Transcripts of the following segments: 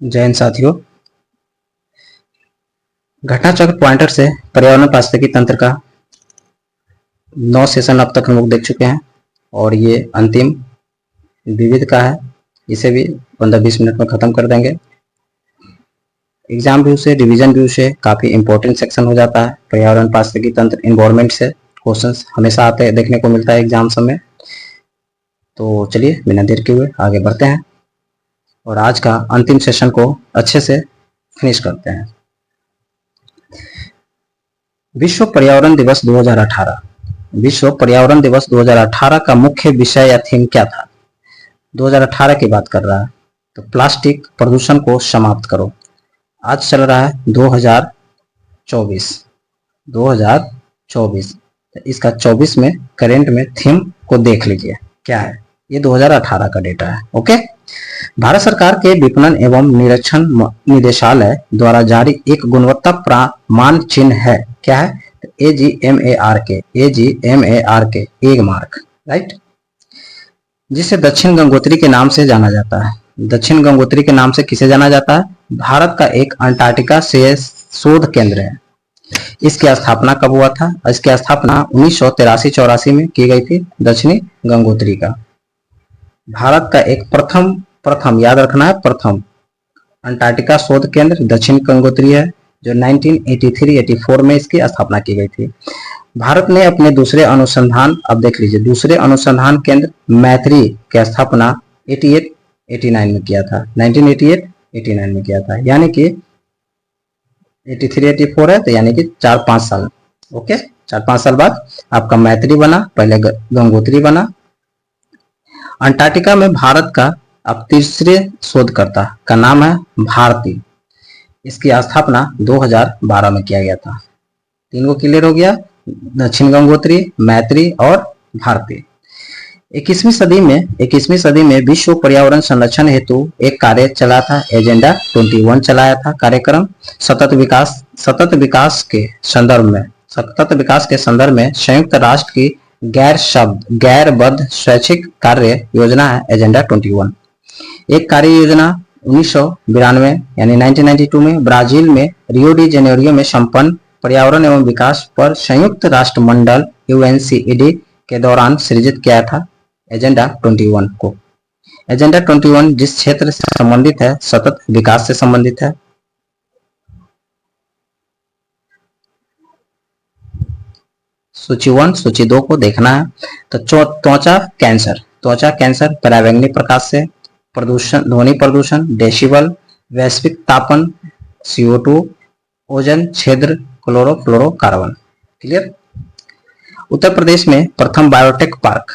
जय हिंद साथियों। घटना चक्र पॉइंटर से पर्यावरण पारिस्थितिकी तंत्र का 9 सेशन अब तक हम लोग देख चुके हैं और ये अंतिम विविध का है। इसे भी 15-20 मिनट में खत्म कर देंगे। एग्जाम व्यू से, रिवीजन व्यू से काफी इंपॉर्टेंट सेक्शन हो जाता है। पर्यावरण पारिस्थितिकी तंत्र इन्वायरमेंट से क्वेश्चंस हमेशा आते देखने को मिलता है एग्जाम सब में। तो चलिए बिना देर के हुए आगे बढ़ते हैं और आज का अंतिम सेशन को अच्छे से फिनिश करते हैं। विश्व पर्यावरण दिवस 2018। विश्व पर्यावरण दिवस 2018 का मुख्य विषय या थीम क्या था? 2018 की बात कर रहा है तो प्लास्टिक प्रदूषण को समाप्त करो। आज चल रहा है 2024। इसका 24 में करेंट में थीम को देख लीजिए क्या है। ये 2018 का डेटा है। ओके। भारत सरकार के विपणन एवं निरीक्षण निदेशालय द्वारा जारी एक गुणवत्ता प्रमाण चिन्ह है। क्या है? AGMARK, एग मार्क, राइट, जिसे दक्षिण गंगोत्री के नाम से जाना जाता है। दक्षिण गंगोत्री के नाम से किसे जाना जाता है? भारत का एक अंटार्कटिका से शोध केंद्र है। इसकी स्थापना कब हुआ था? इसकी स्थापना 1983-84 में की गई थी। दक्षिणी गंगोत्री का भारत का एक प्रथम याद रखना है, प्रथम अंटार्कटिका शोध केंद्र दक्षिण गंगोत्री है, जो 1983-84 में इसकी स्थापना की गई थी। भारत ने अपने दूसरे अनुसंधान, अब देख लीजिए, दूसरे अनुसंधान केंद्र मैत्री की स्थापना 88-89 में किया था। 1988-89 में किया था, यानी कि 83-84 है तो यानी कि 4-5 साल। ओके, 4-5 साल बाद आपका मैत्री बना, पहले गंगोत्री बना। अंटार्कटिका में भारत का अब तीसरे शोधकर्ता का नाम है भारती। इसकी स्थापना 2012 में किया गया था। तीन को क्लियर हो गया, दक्षिण गंगोत्री, मैत्री और भारती। 21वीं सदी में विश्व पर्यावरण संरक्षण हेतु एक कार्य चला था, एजेंडा 21 चलाया था कार्यक्रम। सतत विकास के संदर्भ में संयुक्त राष्ट्र की गैरबद्ध स्वैच्छिक कार्य योजना है एजेंडा 21। एक कार्य योजना 1992 यानी 1992 में ब्राजील में रियो डी जेनेरियो में संपन्न पर्यावरण एवं विकास पर संयुक्त राष्ट्र मंडल UNCED के दौरान सृजित किया था एजेंडा 21 को। एजेंडा 21 जिस क्षेत्र से संबंधित है, सतत विकास से संबंधित है। सूची 1, सूची 2 को देखना है तो त्वचा कैंसर पराबैंगनी प्रकाश से, प्रदूषण, ध्वनि प्रदूषण, डेसिबल, वैश्विक तापन, CO2, ओजोन छिद्र, क्लोरोफ्लोरोकार्बन। क्लियर। उत्तर प्रदेश में प्रथम बायोटेक पार्क,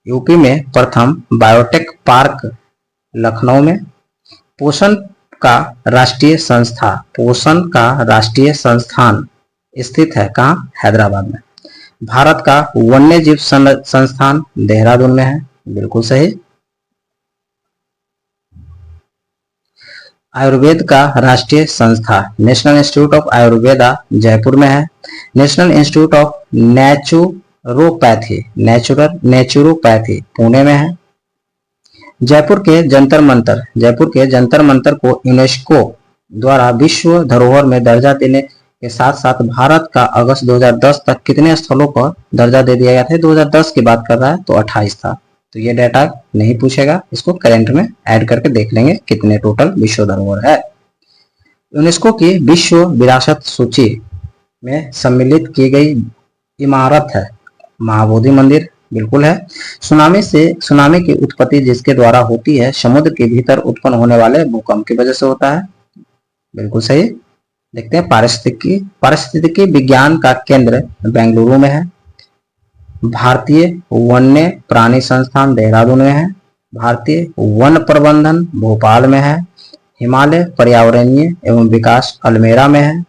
यूपी में प्रथम बायोटेक पार्क लखनऊ में, पोषण का राष्ट्रीय संस्थान स्थित है कहाँ? हैदराबाद में। भारत का वन्य जीव संस्थान देहरादून में है, बिल्कुल सही। आयुर्वेद का राष्ट्रीय संस्था national institute of Ayurveda Jaipur में है। National institute of naturopathy Pune में है। जयपुर के जंतर मंतर को यूनेस्को द्वारा विश्व धरोहर में दर्जा देने के साथ साथ भारत का अगस्त 2010 तक कितने स्थलों पर दर्जा दे दिया गया था? 2010 की बात कर रहा है तो 28 था। तो ये डाटा नहीं पूछेगा, इसको करंट में ऐड करके देख लेंगे कितने टोटल विश्व धरोहर है। यूनेस्को की विश्व विरासत सूची में सम्मिलित की गई इमारत है महाबोधि मंदिर, बिल्कुल है। सुनामी की उत्पत्ति जिसके द्वारा होती है, समुद्र के भीतर उत्पन्न होने वाले भूकंप की वजह से होता है, बिल्कुल सही। देखते हैं पारिस्थितिकी विज्ञान का केंद्र बेंगलुरु में है। भारतीय वन्य प्राणी संस्थान देहरादून में है। भारतीय वन प्रबंधन भोपाल में है। हिमालय पर्यावरणीय एवं विकास अल्मेरा में है।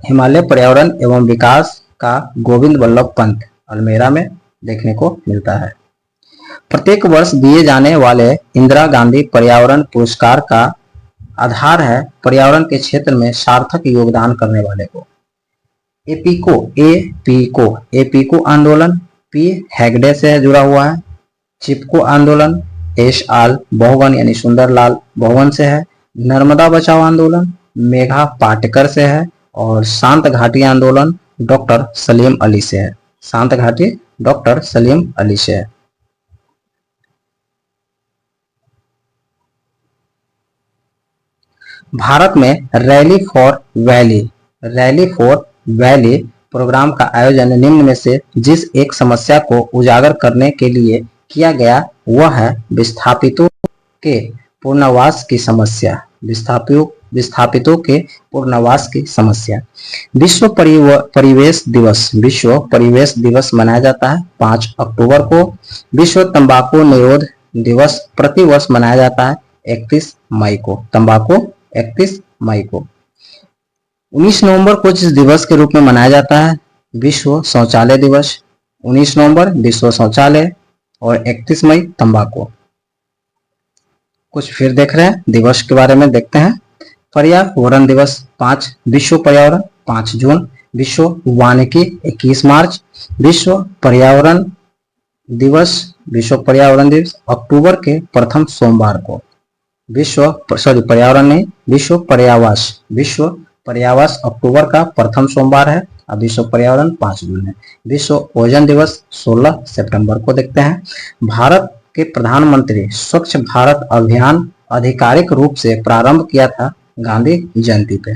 हिमालय पर्यावरण एवं विकास का गोविंद वल्लभ पंत अल्मेरा में देखने को मिलता है। प्रत्येक वर्ष दिए जाने वाले इंदिरा गांधी पर्यावरण पुरस्कार का आधार है पर्यावरण के क्षेत्र में सार्थक योगदान करने वाले को। एपीको आंदोलन P हेगड़े से जुड़ा हुआ है। चिपको आंदोलन S आल बहुगन यानी सुंदरलाल बहुगन से है। नर्मदा बचाओ आंदोलन मेघा पाटेकर से है और शांत घाटी आंदोलन डॉक्टर सलीम अली से है। शांत घाटी डॉक्टर सलीम अली से है। भारत में रैली फॉर वैली प्रोग्राम का आयोजन निम्न में से जिस एक समस्या को उजागर करने के लिए किया गया वह है विस्थापितों के पुनर्वास की समस्या। विस्थापितों के पुनर्वास की समस्या। विश्व परिवेश दिवस मनाया जाता है 5 अक्टूबर को। विश्व तंबाकू निरोध दिवस प्रतिवर्ष मनाया जाता है 31 मई को। तंबाकू 31 मई को। 19 नवंबर को जिस दिवस के रूप में मनाया जाता है विश्व शौचालय दिवस। 19 नवंबर विश्व शौचालय और 31 मई तंबाकू। कुछ फिर देख रहे हैं दिवस के बारे में, देखते हैं। पर्यावरण दिवस 5 विश्व पर्यावरण 5 जून। विश्व वानिकी 21 मार्च। विश्व पर्यावरण दिवस अक्टूबर के प्रथम सोमवार को। विश्व पर्यावास अक्टूबर का प्रथम सोमवार है और विश्व पर्यावरण 5 जून है। विश्व ओजोन दिवस 16 सितंबर को। देखते हैं भारत के प्रधानमंत्री स्वच्छ भारत अभियान आधिकारिक रूप से प्रारंभ किया था गांधी जयंती पे।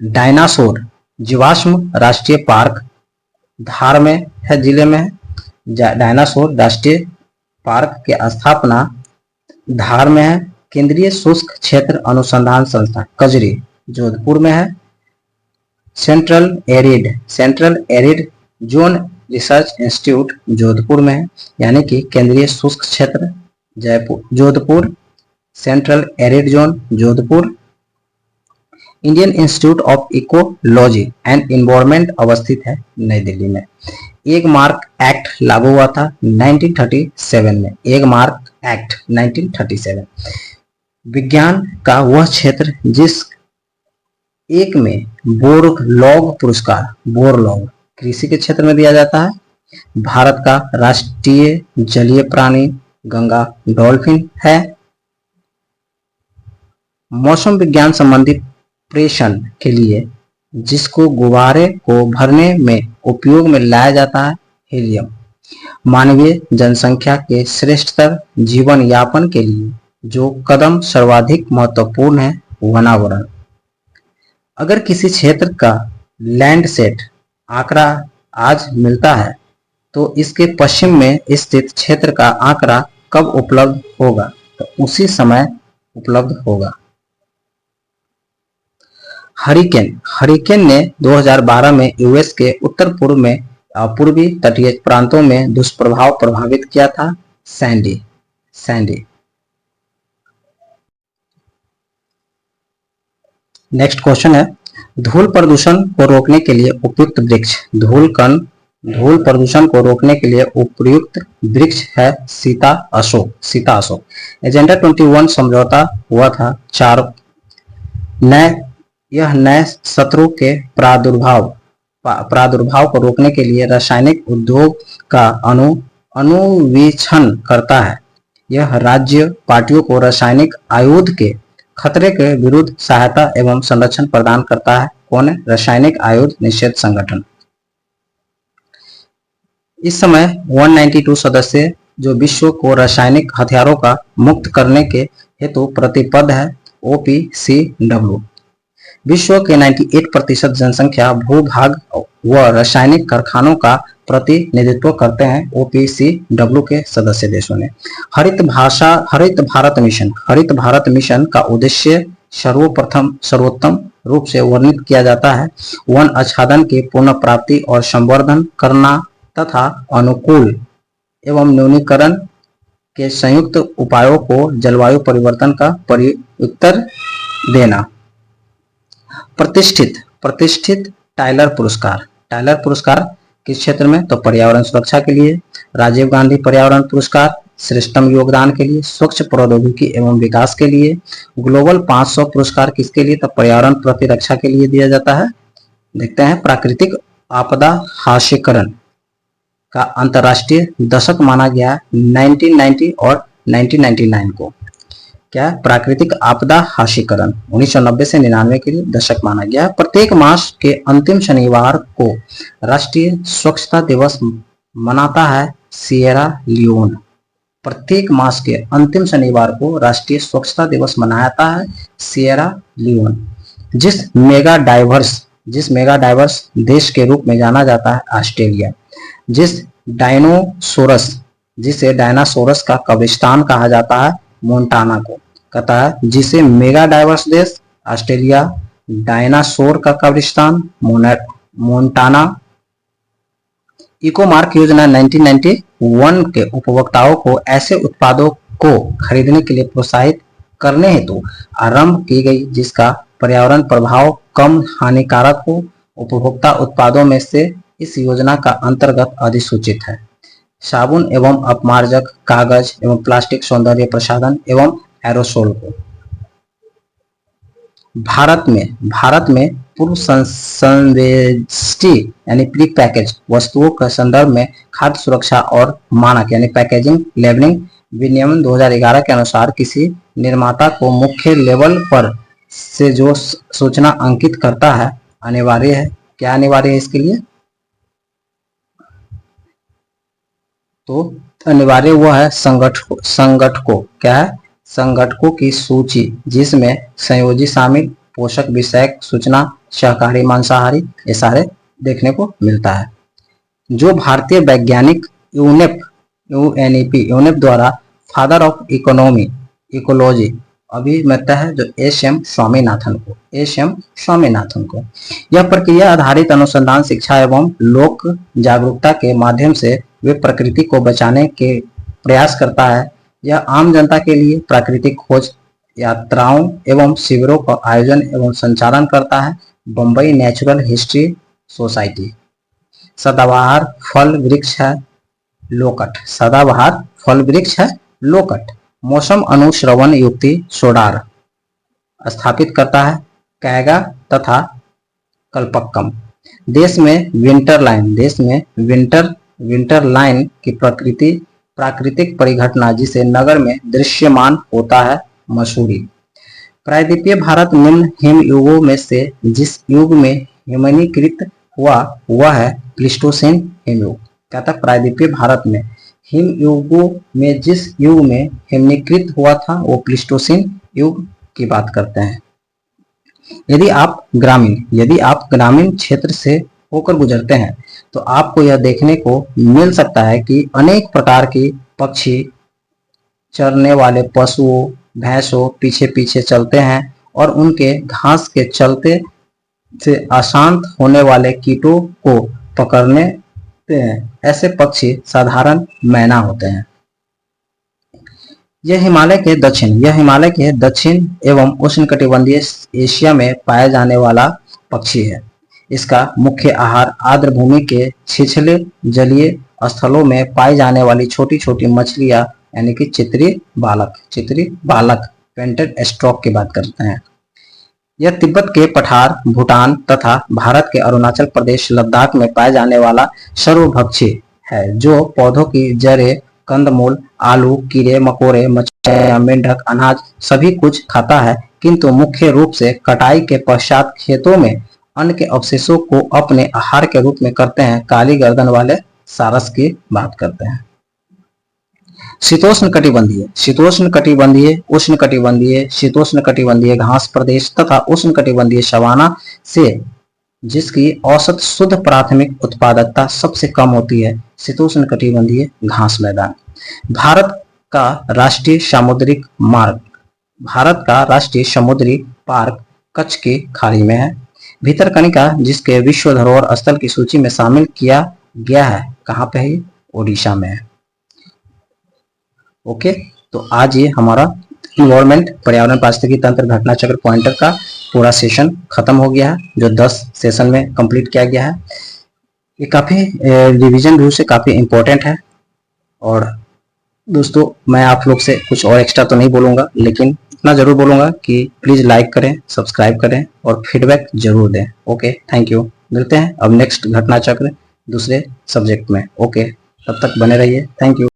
डायनासोर जीवाश्म राष्ट्रीय पार्क धार में है, जिले में है। डायनासोर राष्ट्रीय पार्क की स्थापना धार में है। केंद्रीय शुष्क क्षेत्र अनुसंधान संस्थान कजरी जोधपुर में है। Central arid zone research institute Jodhpur में है, यानी कि केंद्रीय शुष्क क्षेत्र Jodhpur. Central arid zone Jodhpur. Indian institute of ecology and environment अवस्थित है नई दिल्ली में। एक मार्क एक्ट लागू हुआ था 1937 में। एक मार्क एक्ट 1937। विज्ञान का वह क्षेत्र जिस एक में बोरलॉग पुरस्कार कृषि के क्षेत्र में दिया जाता है। भारत का राष्ट्रीय जलीय प्राणी गंगा डॉल्फिन है। मौसम विज्ञान संबंधी प्रेषण के लिए जिसको गुब्बारे को भरने में उपयोग में लाया जाता है हीलियम। मानवीय जनसंख्या के श्रेष्ठतर जीवन यापन के लिए जो कदम सर्वाधिक महत्वपूर्ण है वनावरण। अगर किसी क्षेत्र का लैंडसेट आंकड़ा आज मिलता है तो इसके पश्चिम में स्थित क्षेत्र का आंकड़ा कब उपलब्ध होगा? तो उसी समय उपलब्ध होगा। हरिकेन ने 2012 में यूएस के उत्तर पूर्व में पूर्वी तटीय प्रांतों में दुष्प्रभाव प्रभावित किया था सैंडी। नेक्स्ट क्वेश्चन है धूल प्रदूषण को रोकने के लिए उपयुक्त वृक्ष। धूल प्रदूषण को रोकने के लिए उपयुक्त वृक्ष है सीता अशोक। एजेंडा 21 समझौता हुआ था 4 नए शत्रु के प्रादुर्भाव को रोकने के लिए रासायनिक उद्योग का अनुवीक्षण करता है। यह राज्य पार्टियों को रासायनिक आयुध के खतरे के विरुद्ध सहायता एवं संरक्षण प्रदान करता है। कौन है? रासायनिक आयुध निषेध संगठन। इस समय 192 सदस्य जो विश्व को रासायनिक हथियारों का मुक्त करने के हेतु प्रतिबद्ध है OPCW। विश्व के 98% जनसंख्या भूभाग व रासायनिक कारखानों का प्रतिनिधित्व करते हैं OPCW के सदस्य देशों ने। हरित भारत मिशन का उद्देश्य सर्वोत्तम रूप से वर्णित किया जाता है वन आच्छादन की पुनः प्राप्ति और संवर्धन करना तथा अनुकूल एवं न्यूनीकरण के संयुक्त उपायों को जलवायु परिवर्तन का प्रत्युत्तर देना। प्रतिष्ठित टाइलर पुरस्कार किस क्षेत्र में? तो पर्यावरण सुरक्षा के लिए। राजीव गांधी पर्यावरण पुरस्कार श्रेष्ठतम योगदान के लिए, स्वच्छ प्रौद्योगिकी एवं विकास के लिए। ग्लोबल 500 पुरस्कार किसके लिए? तो पर्यावरण प्रतिरक्षा के लिए दिया जाता है। देखते हैं प्राकृतिक आपदा हास्यकरण का अंतरराष्ट्रीय दशक माना गया 1990 और 1999 को। क्या है? प्राकृतिक आपदा हाशीकरण 1990 से 99 के लिए दशक माना गया है। प्रत्येक मास के अंतिम शनिवार को राष्ट्रीय स्वच्छता दिवस मनाता है सिएरा लियोन। प्रत्येक मास के अंतिम शनिवार को राष्ट्रीय स्वच्छता दिवस मनाता है सिएरा लियोन। जिस मेगा डाइवर्स देश के रूप में जाना जाता है ऑस्ट्रेलिया। जिसे डायनासोरस का कब्रिस्तान कहा जाता है मोन्टाना को। कहता है जिसे मेगा डाइवर्स देश ऑस्ट्रेलिया, डायनासोर का कब्रिस्तान मोन्टाना। इकोमार्क योजना 1991 के उपभोक्ताओं को ऐसे उत्पादों को खरीदने के लिए प्रोत्साहित करने हेतु आरंभ की गई जिसका पर्यावरण प्रभाव कम हानिकारक हो। उपभोक्ता उत्पादों में से इस योजना का अंतर्गत अधिसूचित है साबुन एवं अपमार्जक, कागज एवं प्लास्टिक, सौंदर्य प्रसाधन एवं एरोसोल को। भारत में पूर्व संवेष्टि यानी प्री पैकेज वस्तुओं के संदर्भ में खाद्य सुरक्षा और मानक यानी पैकेजिंग लेबलिंग विनियमन 2011 के अनुसार किसी निर्माता को मुख्य लेबल पर से जो सूचना अंकित करता है अनिवार्य है। क्या अनिवार्य है इसके लिए? तो अनिवार्य वो है संगठकों। क्या है? संगठकों की सूची जिसमें संयोजी शामिल, पोषक विषयक सूचना, शाकाहारी, मांसाहारी, ये सारे देखने को मिलता है। जो भारतीय वैज्ञानिक यूनेप द्वारा फादर ऑफ इकोलॉजी अभिमत है जो एस.एम. स्वामीनाथन को। यह प्रक्रिया आधारित अनुसंधान, शिक्षा एवं लोक जागरूकता के माध्यम से वे प्रकृति को बचाने के प्रयास करता है। यह आम जनता के लिए प्राकृतिक खोज यात्राओं एवं शिविरों का आयोजन एवं संचालन करता है। Bombay natural history society. सदाबहार फल वृक्ष है लोकट। मौसम अनुश्रवण युक्ति सोडार स्थापित करता है कैगा तथा कल्पक्कम। देश में विंटर लाइन की प्राकृतिक परिघटना जिसे नगर में दृश्यमान होता है मसूरी। प्रायद्वीपीय भारत निम्न हिम युगों में से जिस युग में हिमनीकृत हुआ वह है प्लीस्टोसीन हिमयुग। कहता प्रायद्वीपीय भारत में हिम युगों में जिस युग में हिमनीकृत हुआ था वो प्लीस्टोसीन युग की बात करते हैं। यदि आप ग्रामीण क्षेत्र से होकर गुजरते हैं तो आपको यह देखने को मिल सकता है कि अनेक प्रकार के पक्षी, चरने वाले पशुओं, भैंसों पीछे पीछे चलते हैं और उनके घास के चलते से अशांत होने वाले कीटों को पकड़ने हैं। ऐसे पक्षी साधारण मैना होते हैं। यह हिमालय के दक्षिण एवं उष्णकटिबंधीय एशिया में पाए जाने वाला पक्षी है। इसका मुख्य आहार आर्द्र भूमि के छिछले जलीय स्थलों में पाई जाने वाली छोटी छोटी मछलियां यानी कि चितरी बालक पेंटेड स्ट्रोक की बात करते हैं। यह तिब्बत के पठार, भूटान तथा भारत के अरुणाचल प्रदेश, लद्दाख में पाए जाने वाला सर्वभक्षी है जो पौधों की जड़ें, कंदमूल, आलू, कीड़े मकोड़े, मछलियां, मेंढक, अनाज सभी कुछ खाता है, किंतु मुख्य रूप से कटाई के पश्चात खेतों में अन्न के अवशेषों को अपने आहार के रूप में करते हैं। काली गर्दन वाले सारस की बात करते हैं। शीतोष्णकटिबंधीय घास प्रदेश तथा उष्णकटिबंधीय सवाना से जिसकी औसत शुद्ध प्राथमिक उत्पादकता सबसे कम होती है। शीतोष्णकटिबंधीय घास मैदान। भारत का राष्ट्रीय समुद्री पार्क कच्छ की खाड़ी में है। भितरकनिका जिसके विश्व धरोहर स्थल की सूची में शामिल किया गया है, कहाँ पे है? ओडिशा में है। ओके, तो आज ये हमारा इन्वायरमेंट, पर्यावरण, पारिस्थितिकी तंत्र, घटना चक्र, पॉइंटर का पूरा सेशन खत्म हो गया है जो 10 सेशन में कंप्लीट किया गया है। ये काफी रिवीजन रूप से काफी इंपॉर्टेंट है। और दोस्तों मैं आप लोग से कुछ और एक्स्ट्रा तो नहीं बोलूंगा, लेकिन इतना जरूर बोलूंगा कि प्लीज लाइक करें, सब्सक्राइब करें और फीडबैक जरूर दें। Okay, thank you. मिलते हैं अब नेक्स्ट घटना चक्र दूसरे सब्जेक्ट में। ओके, तब तक बने रहिए। Thank you.